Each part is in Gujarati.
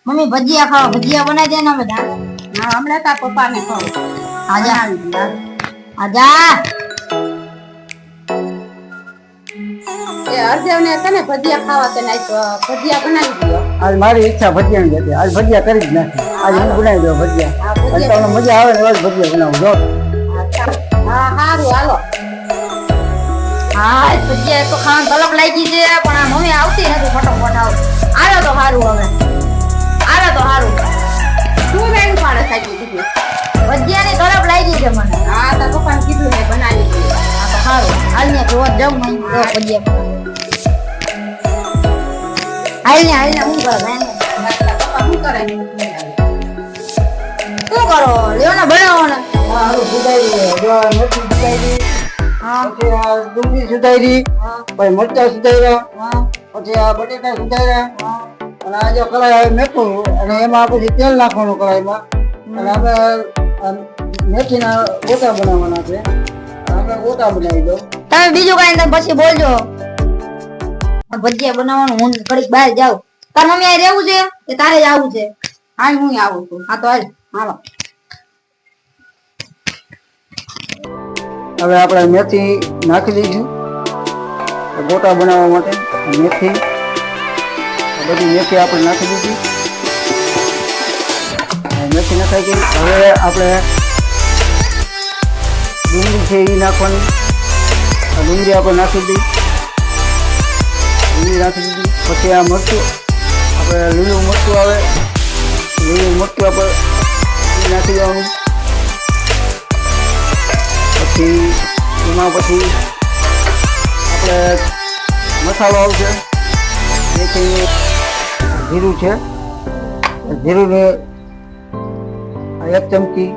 મમ્મી ભજીયા ખાવા, ભજીયા બનાવી દે ને બધા. હા હમણાં તાર પપ્પાને કહું. આજા આજા. એ હરદેવને તને ભજીયા ખાવા તને ભજીયા બનાવી દો. આજ મારી ઈચ્છા ભજીયાની હતી. આજ ભજીયા કરી જ નાખી. આજ હું બનાવી દઉં ભજીયા. તમને મજા આવે ને આજ ભજીયા બનાવું જો. હા સારું હાલો. હા ભજીયા તો ખાવાનું તલપ લાગી છે પણ આ મમ્મી આવતી નથી ફટાફટ આવ. આલો તો સારું હવે. આલો તો સારું. શું વેણ પાડે સાચી કીધું. ભજીયાની તલપ લાગી છે મને. હા તાર પપ્પાને કીધું ને બનાવી દે. હા તો સારું. હાલને જોવા જાઉં મમ્મી તો ભજીયા. હાલને હું કરે ભાઈ. તાર પપ્પા શું કરે ને શું કરો લ્યો ને બનાવો ને. હારું સુધારી જો મેથી સુધારી. હા પછી આ ડુંગળી સુધારી. પછી મરચાં સુધાર્યા. પછી આ બટેટા સુધાર્યા. અને આ જો કઢાઈ મેથું અને એમાં પછી તેલ નાખવાનું કઢાઈમાં. અને આપણે મેથીના ગોટા બનાવવાના છે. આપણે ગોટા બનાવી દો. તમે બીજું કઈ તમે પછી બોલજો. ભજીયા બનાવવાનું હું ઘડીક બહાર જાઉં. તાર મમ્મી આ રહેવું છે કે તારે જ આવવું છે? હાલ હું આવું છું. હા તો હાલ. હાલો. હવે આપણે મેથી નાખી દઈશું ગોટા બનાવવા માટે. મેથી બધી મેથી આપણે નાખી દીધી. મેથી નખાઈ ગઈ. હવે આપણે ડુંગળી છે એ નાખવાની. ડુંગળી આપણે નાખી દીધી. ડુંગળી નાખી દીધી. પછી આ મરચું આપણે લીલું મરચું આવે. લીલું મરચું આપણે નાખી દેવાનું. પછી એમાં પછી આપણે મસાલો આવશે. જેથી જીરું છે. જીરુંને 1 ચમચી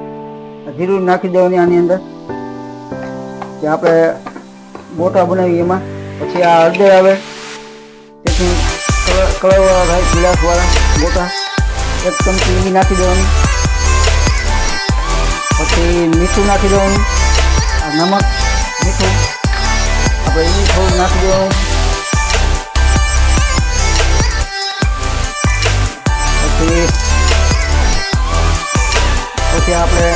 જીરું નાખી દેવાની આની અંદર કે આપણે ગોટા બનાવીએ એમાં. પછી આ હળદર આવે તેથી કલરવાળા થાય પીળાશવાળા ગોટા 1 ચમચી એ નાખી દેવાની. પછી મીઠું નાખી દેવાનું. નમક મીઠું આપણે એ થોડું નાખી દેવાનું. પછી આપણે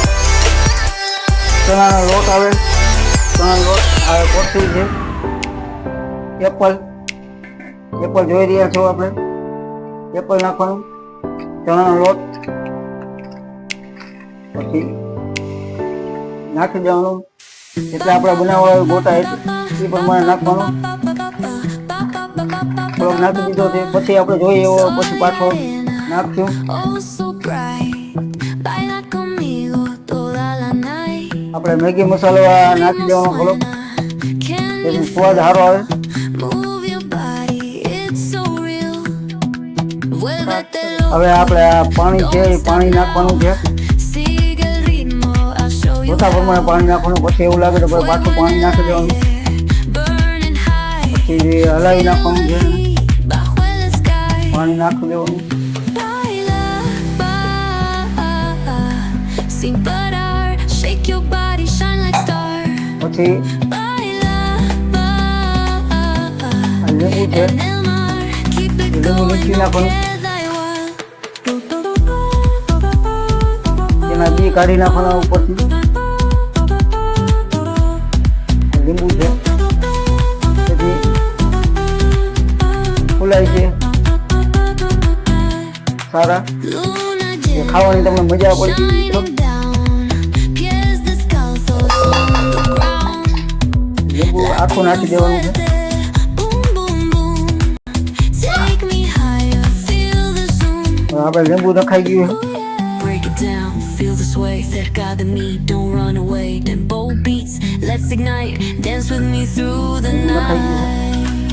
ચણાનો લોટ આવે. ચણાનો લોટ આવે કોથળી છે. એપલ જોઈ રહ્યા છો આપણે. એપલ નાખવાનું. ચણાનો લોટ પછી નાખી દેવાનું. એટલે આપણે બનાવવા ગોટા એ પ્રમાણે નાખવાનું. થોડોક નાખી દીધો છે. પછી આપણે જોઈએ એવો પછી પાછો નાખશું. આપણે મેગી મસાલો નાખી દેવાનો થોડોક જેથી સ્વાદ સારો આવે. હવે આપણે આ પાણી છે એ પાણી નાખવાનું છે. ગોટા પ્રમાણે પાણી નાખવાનું. પછી એવું લાગે તો પાછું પાણી નાખી દેવાનું. પછી હલાવી નાખવાનું છે. પાણી નાખી દેવાનું. પછી લીંબુ છે. લીંબુ નીચી નાખવાનું. એના બી કાઢી નાખવાના ઉપરથી. લીંબુ છે પછી ફૂલાય છે સારા. ખાવાની તમને મજા પડી. લીંબુ આખું નાખી દેવાનું છે. આપણે લીંબુ નખાઈ ગયું. Feel the sway, cerca de mí, don't run away. Tempo beats, let's ignite, dance with me through the night.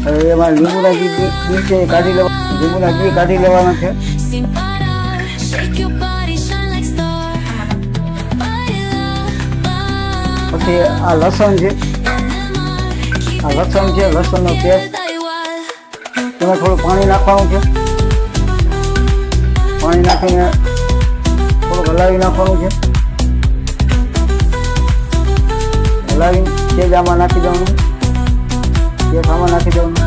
હવે એમાં લીંબુના બી છે કાઢી લેવા. લીંબુના બી કાઢી લેવાના છે. Sin parar, shake your body, shine like star. પછી આ લસણ છે. આ લસણ છે. લસણનો પેસ્ટ એમાં થોડું પાણી નાખવાનું છે. પાણી નાખીને થોડુંક હલાવી નાખવાનું છે. હલાવી તેજ આમાં નાખી દેવાનું. તેજ આમાં નાખી દેવાનું.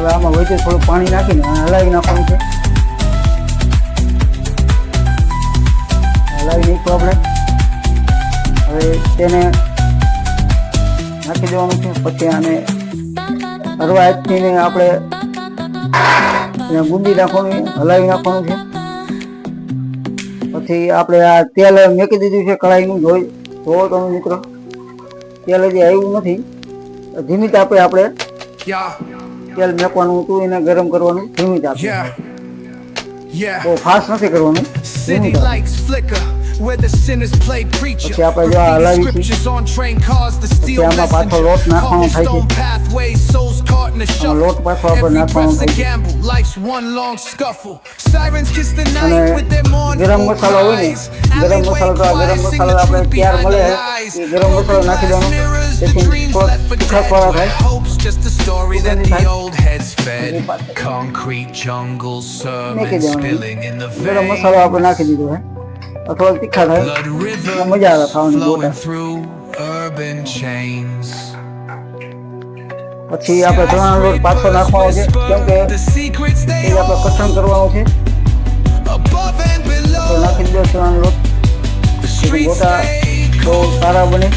હવે આમાં વચ્ચે થોડું પાણી નાખીને હલાવી નાખવાનું છે. હલાવી નાખ્યું આપણે. હવે તેને નાખી દેવાનું છે. પછી આને હળવા હાથથી આપણે એને ગુંદી નાખવાનું, હલાવી નાખવાનું છે. પછી આપણે આ તેલ મેકી દીધું છે કઢાઈનું. જોવો તમે મિત્રો, તેલ હજી આવ્યું નથી. ધીમી તાપે આપણે તેલ મેકવાનું હતું, એને ગરમ કરવાનું ધીમી તાપે. બહુ ફાસ્ટ નથી કરવાનું, ધીમી તાપે. Where the sinners play preacher. પછી આપણે જો આ હલાવી છે. Scriptures on train cars, the પછી steel આમાં પાછો લોટ નાખવાનો થાય છે. pathways, souls caught in the આમાં shuffle. લોટ પાછો આપણે Every નાખવાનો breath's a થાય છે. gamble, life's one long scuffle. Sirens kiss the અને night with their ગરમ mournful મસાલો હોય ને, cries. ગરમ મસાલો તો આ ગરમ મસાલો આપણે તૈયાર મળે છે, એ ગરમ મસાલો નાખી દેવાનો, જેથી થોડોક તીખાશવાળા થાય. Hope's just a story that ઉગમની the થાય. old heads fed. Concrete jungle નાખી sermons spilling in દેવાનું. the ગરમ veins. મસાલો આપણે નાખી દીધો છે. થોડોક તીખા થાય, Blood એટલે મજા આવે ખાવાની flowing ગોટા. through urban chains. પછી આપણે ચણાનો લોટ પાછો નાખવાનો છે, કેમ કે The secrets એ they આપણે hold કઠણ કરવાનું છે. above and તો below. નાખી દીધો ચણાનો લોટ, The જેથી streets ગોટા stay બહુ cold. સારા બને.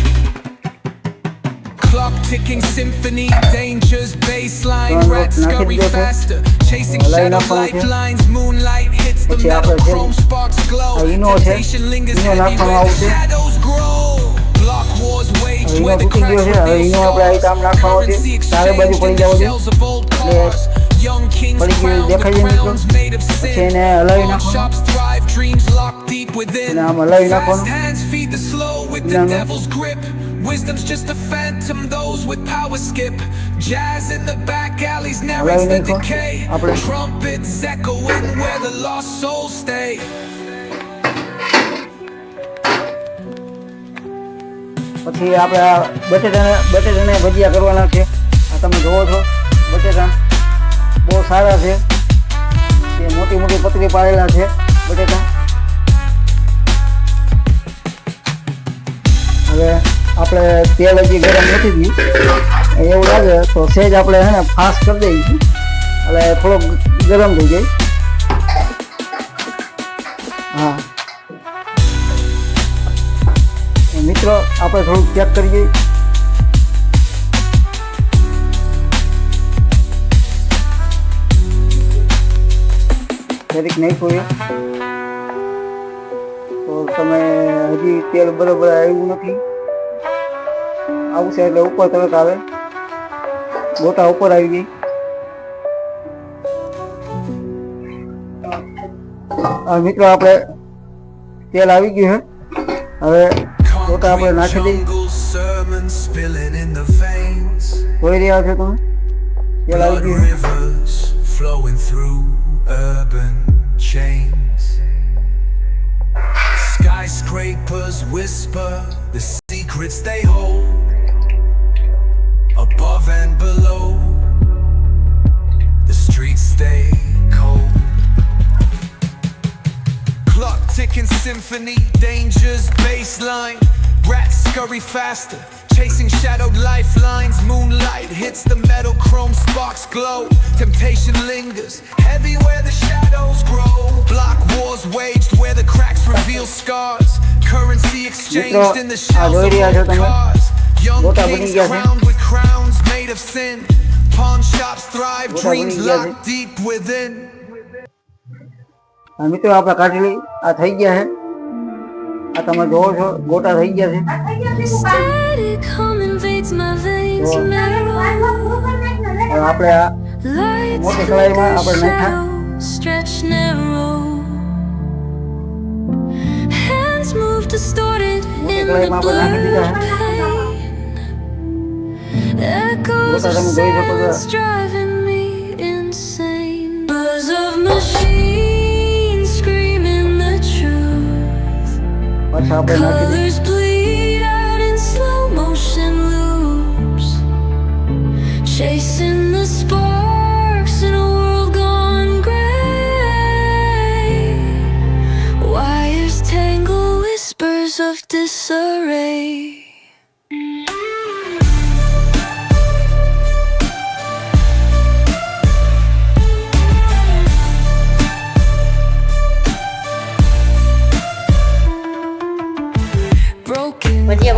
Clock ticking symphony, dangers baseline, Run, rats knock it scurry down. faster, chasing Line shadow up on it. lifelines, moonlight hits the પછી metal, આપણે જે chrome sparks glow, આ ઈનો છે, temptation lingers ઈનો heavy નાખવામાં where the આવશે. shadows grow, block wars wage હવે where ઈનો the તૂટી ગયો cracks છે. હવે reveal ઈનો આપણે આ scars, કામ નાખવાનો છે. currency ચારે બાજુ exchanged પડી in the જવું જોઈએ. shells of old cars, young kings પડી ગયું crowned દેખાય with છે મિત્રો. crowns made of પછી sin, એને હલાવી pawn નાખવાનું. shops thrive, dreams locked deep within, એને આમ હલાવી fast નાખવાનું. hands feed the slow with the નાનું. devil's grip. Wisdom's just a phantom, those with power skip. Jazz in the back alleys narrates the નાખો. decay. આપણે Trumpets echoing where the lost souls stay. પછી આપણે આ બટેટાને ભજીયા કરવાના છે. આ તમે જોવો છો, બટેટા બહુ સારા છે, એ મોટી મોટી પતરી પાડેલા છે બટેટા. હવે આપણે તેલ હજી ગરમ નથી થયું, એવું લાગે તો સહેજ આપણે છે ને ફાસ્ટ કરી દઈએ, એટલે થોડોક ગરમ થઈ જાય. હા મિત્રો, આપણે થોડુંક ચેક કરીએ. જરીક નાખ્યું છે તો તમે હજી તેલ બરોબર આવ્યું નથી. આવશે એટલે ઉપર તરત આવે, ગોટા ઉપર આવી ગઈ. મિત્રો આપણે તેલ આવી ગયું છે. હવે ગોટા આપણે નાખી દઈએ. Jungle sermons spilling in the veins. જોઈ રહ્યા છો તમે, તેલ આવી Blood ગયું છે. rivers flowing through urban chains. Skyscrapers whisper the secrets they hold above and below. The streets stay cold. Clock ticking symphony, dangers baseline. Rats scurry faster, chasing shadowed lifelines. Moonlight hits the metal, chrome sparks glow. Temptation lingers, heavy where the shadows grow. Block wars waged where the cracks reveal scars. Currency exchanged in the shells જોઈ of રહ્યા છો old તમે. cars. Young ગોટા બની kings ગયા છે. crowned with crowns made of sin. Pawn shops thrive, ગોટા dreams બની ગયા છે. locked deep within. મિત્રો આપણે કાઢી લઈ. આ થઈ ગયા છે. આ તમે જોવો છો, ગોટા થઈ ગયા છે. Static hum invades my veins, Oh. narrow. હવે આપણે આ Lights મોટી flicker, કઢાઈમાં આપણે નાખ્યા. shadows stretch narrow. Hands move distorted મોટી in the કઢાઈમાં આપણે નાખી blur દીધા of છે. pain. Echoes ગોટા of તમે જોઈ શકો છો. silence driving me insane. Buzz of machines screaming the truth. પાછા આપણે નાખી દઈએ. Colors bleed out in slow motion loops, chasing the sparks in a world gone gray. Wires tangle whispers of disarray.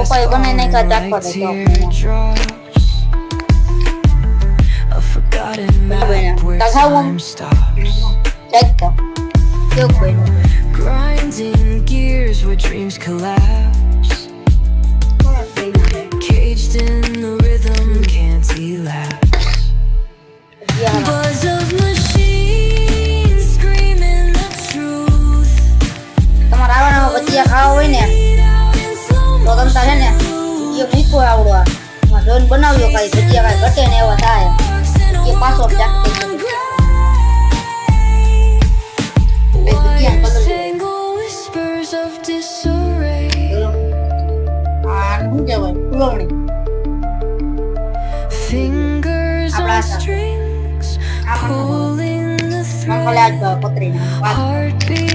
પપ્પાએ બનાવી નાખ્યા ચાખવા દે તો teardrops. A forgotten map where That's how one- time stops. ચાખ તો કેવું બન્યું Grinding gears where dreams collapse. Caged in the rhythm, can't elapse. Buzz of machines screaming the truth. તમારે આવા ભજીયા ખાવા હોય ને Out in slow તો તમે તારે ને એ મીઠો આવડવા જોઈને બનાવ્યો કાંઈ ભજીયા કાંઈ ઘટે ને એવા થાય motion એ પાછો ચાખ થઈ શકે ભજીયા Wires colour tangle whispers of disarray. આ શું કહેવાય ફૂલવણી Fingers on Abraza. strings, Abraza. pulling the મને ભલે આજ thread. પતરી Heartbeat